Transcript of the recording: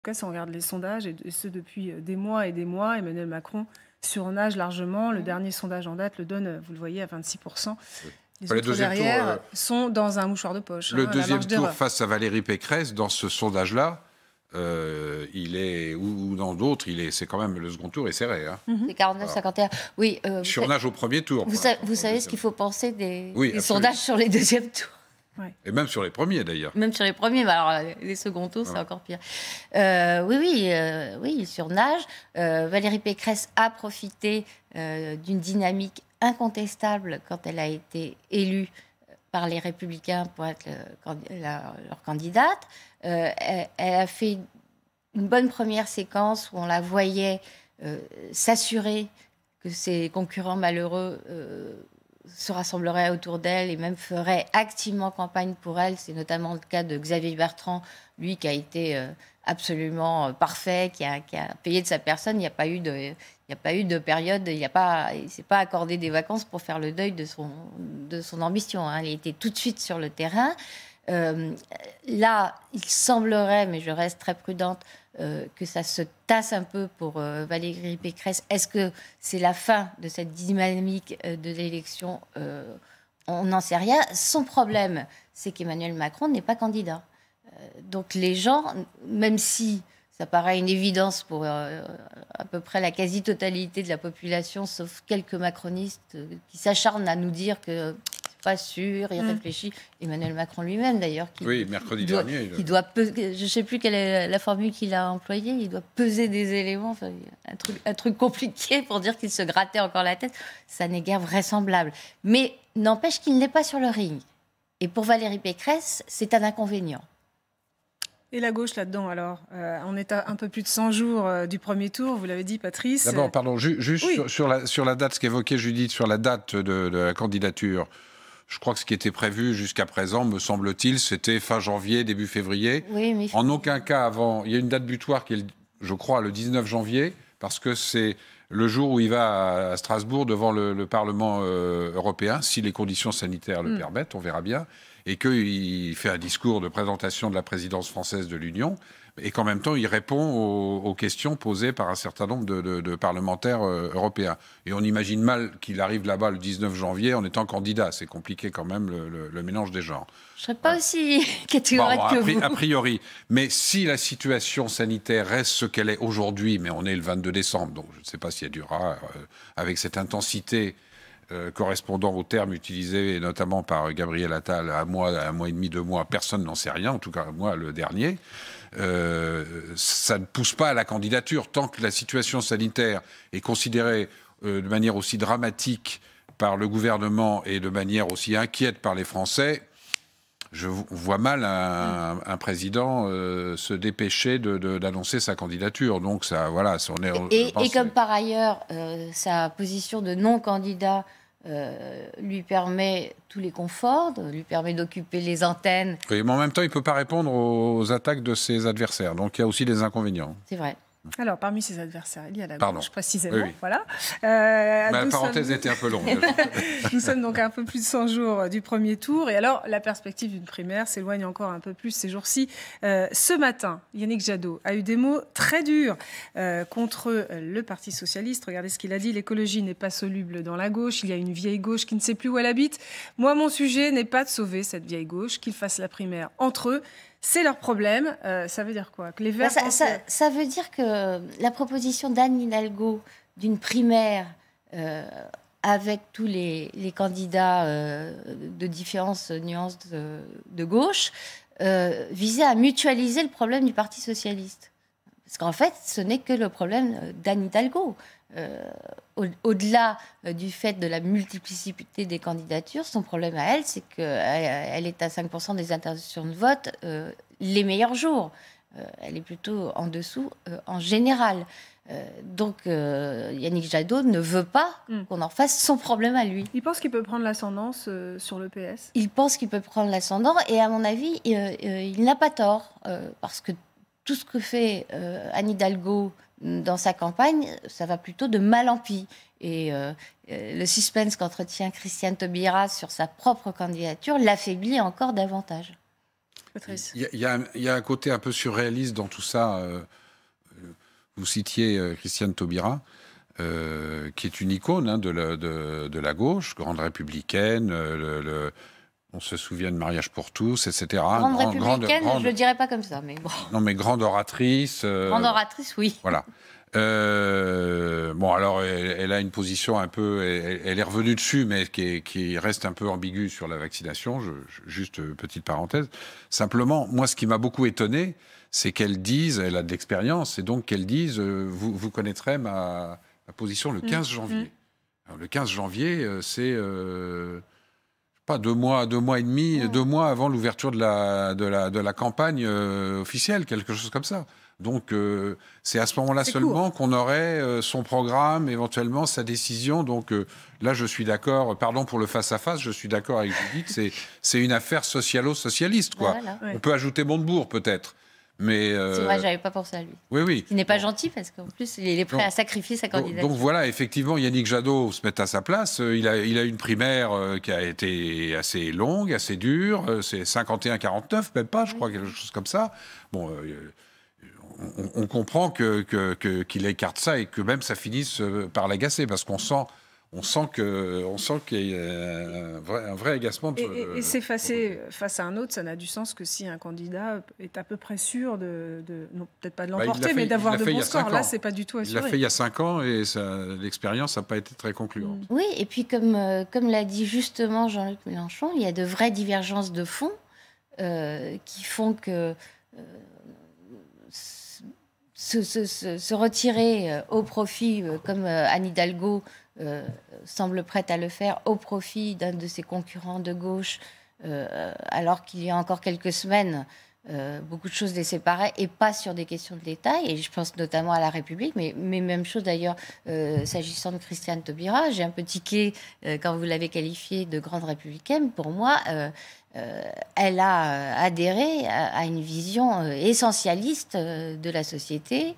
cas, si on regarde les sondages, et ce depuis des mois et des mois, Emmanuel Macron surnage largement. Le dernier sondage en date le donne, vous le voyez, à 26%. Les autres derrière sont dans un mouchoir de poche. Le deuxième tour face à Valérie Pécresse, dans ce sondage-là, il est, ou dans d'autres, c'est quand même, le second tour est serré. Hein. C'est 49-51. Oui, surnage au premier tour. Vous savez ce qu'il faut penser des sondages sur les deuxièmes tours. Ouais. Et même sur les premiers, d'ailleurs. Même sur les premiers, mais alors les seconds tours, c'est encore pire. Oui, il surnage. Valérie Pécresse a profité d'une dynamique incontestable quand elle a été élue par les Républicains pour être leur candidate. Elle a fait une bonne première séquence où on la voyait s'assurer que ses concurrents malheureux se rassembleraient autour d'elle et même feraient activement campagne pour elle. C'est notamment le cas de Xavier Bertrand, lui qui a été absolument parfait, qui a payé de sa personne. Il n'y a pas eu de période, il ne s'est pas accordé des vacances pour faire le deuil de son ambition. Hein. Il était tout de suite sur le terrain. Là, il semblerait, mais je reste très prudente, que ça se tasse un peu pour Valérie Pécresse. Est-ce que c'est la fin de cette dynamique de l'élection? On n'en sait rien. Son problème, c'est qu'Emmanuel Macron n'est pas candidat. Donc les gens, même si ça paraît une évidence pour à peu près la quasi-totalité de la population, sauf quelques macronistes qui s'acharnent à nous dire que pas sûr, il réfléchit. Emmanuel Macron lui-même, d'ailleurs, mercredi dernier. Je ne sais plus quelle est la formule qu'il a employée. Il doit peser des éléments. Enfin, un truc compliqué pour dire qu'il se grattait encore la tête. Ça n'est guère vraisemblable. Mais n'empêche qu'il n'est pas sur le ring. Et pour Valérie Pécresse, c'est un inconvénient. Et la gauche là-dedans, alors on est à un peu plus de 100 jours du premier tour, vous l'avez dit, Patrice. D'abord, pardon, juste sur la date, ce qu'évoquait Judith, sur la date de la candidature. Je crois que ce qui était prévu jusqu'à présent, me semble-t-il, c'était fin janvier, début février. Oui, mais en aucun cas avant. Il y a une date butoir qui est, je crois, le 19 janvier, parce que c'est le jour où il va à Strasbourg devant le Parlement européen, si les conditions sanitaires le permettent, on verra bien, et qu'il fait un discours de présentation de la présidence française de l'Union, et qu'en même temps, il répond aux questions posées par un certain nombre de parlementaires européens. Et on imagine mal qu'il arrive là-bas le 19 janvier en étant candidat. C'est compliqué quand même, le mélange des genres. Je ne serais pas aussi catégorique que vous. A priori. Mais si la situation sanitaire reste ce qu'elle est aujourd'hui, mais on est le 22 décembre, donc je ne sais pas si elle durera avec cette intensité correspondant aux termes utilisés, notamment par Gabriel Attal, un mois et demi, 2 mois, personne n'en sait rien, en tout cas moi le dernier. Ça ne pousse pas à la candidature tant que la situation sanitaire est considérée de manière aussi dramatique par le gouvernement et de manière aussi inquiète par les Français. Je vois mal un président se dépêcher d'annoncer sa candidature. Donc ça, voilà, et comme par ailleurs sa position de non-candidat lui permet tous les conforts, lui permet d'occuper les antennes. Oui, mais en même temps, il ne peut pas répondre aux attaques de ses adversaires. Donc il y a aussi des inconvénients. C'est vrai. Alors, parmi ses adversaires, il y a la gauche, précisément. Oui. Voilà. La parenthèse était un peu longue. Nous sommes donc à un peu plus de 100 jours du premier tour. Et alors, la perspective d'une primaire s'éloigne encore un peu plus ces jours-ci. Ce matin, Yannick Jadot a eu des mots très durs contre le Parti socialiste. Regardez ce qu'il a dit. L'écologie n'est pas soluble dans la gauche. Il y a une vieille gauche qui ne sait plus où elle habite. Moi, mon sujet n'est pas de sauver cette vieille gauche, qu'ils fassent la primaire entre eux. C'est leur problème. Ça veut dire quoi? Que les Verts ça veut dire que la proposition d'Anne Hidalgo d'une primaire avec tous les candidats de différentes nuances de gauche visait à mutualiser le problème du Parti socialiste. Parce qu'en fait, ce n'est que le problème d'Anne Hidalgo. Au-delà du fait de la multiplicité des candidatures, son problème à elle, c'est qu'elle est à 5% des intentions de vote les meilleurs jours. Elle est plutôt en dessous en général. Donc Yannick Jadot ne veut pas qu'on en fasse son problème à lui. Il pense qu'il peut prendre l'ascendance sur le PS? Il pense qu'il peut prendre l'ascendant et à mon avis, il n'a pas tort. Parce que tout ce que fait Anne Hidalgo dans sa campagne, ça va plutôt de mal en pis. Et le suspense qu'entretient Christiane Taubira sur sa propre candidature l'affaiblit encore davantage. Patrice. Il y a un côté un peu surréaliste dans tout ça. Vous citiez Christiane Taubira, qui est une icône de la gauche, grande républicaine, on se souvient de Mariage pour tous, etc. Grande républicaine, je ne le dirais pas comme ça, mais bon. Non, mais grande oratrice. Grande oratrice, oui. Voilà. Bon, alors, elle a une position un peu... Elle est revenue dessus, mais qui reste un peu ambiguë sur la vaccination. Juste petite parenthèse. Simplement, moi, ce qui m'a beaucoup étonné, c'est qu'elle dise, elle a de l'expérience, et donc qu'elle dise, vous connaîtrez ma position le 15 janvier. Alors, le 15 janvier, c'est... pas 2 mois et demi, 2 mois avant l'ouverture de la campagne officielle, quelque chose comme ça. Donc, c'est à ce moment-là seulement qu'on aurait son programme, éventuellement sa décision. Donc, là, je suis d'accord, pardon pour le face-à-face, je suis d'accord avec Judith, c'est une affaire socialo-socialiste, quoi. Voilà. On peut ajouter Montebourg, peut-être. Mais c'est vrai, j'avais pas pensé à lui. Oui. Il n'est pas gentil parce qu'en plus, il est prêt à sacrifier sa candidature. Donc voilà, effectivement, Yannick Jadot se met à sa place. Il a une primaire qui a été assez longue, assez dure. C'est 51-49, même pas, je crois, quelque chose comme ça. Bon, on comprend qu'il écarte ça et que même ça finisse par l'agacer parce qu'on sent qu'il y a un vrai agacement. Et s'effacer face à un autre, ça n'a du sens que si un candidat est à peu près sûr non, peut-être pas de l'emporter, mais d'avoir de bons scores. Là, c'est pas du tout assuré. Il l'a fait il y a 5 ans et l'expérience n'a pas été très concluante. Oui, et puis comme l'a dit justement Jean-Luc Mélenchon, il y a de vraies divergences de fond qui font que se retirer au profit, comme Anne Hidalgo semble prête à le faire, au profit d'un de ses concurrents de gauche, alors qu'il y a encore quelques semaines, beaucoup de choses les séparaient, et pas sur des questions de l'État, et je pense notamment à La République, mais même chose d'ailleurs s'agissant de Christiane Taubira. J'ai un peu tiqué quand vous l'avez qualifiée de grande républicaine. Pour moi, elle a adhéré à une vision essentialiste de la société,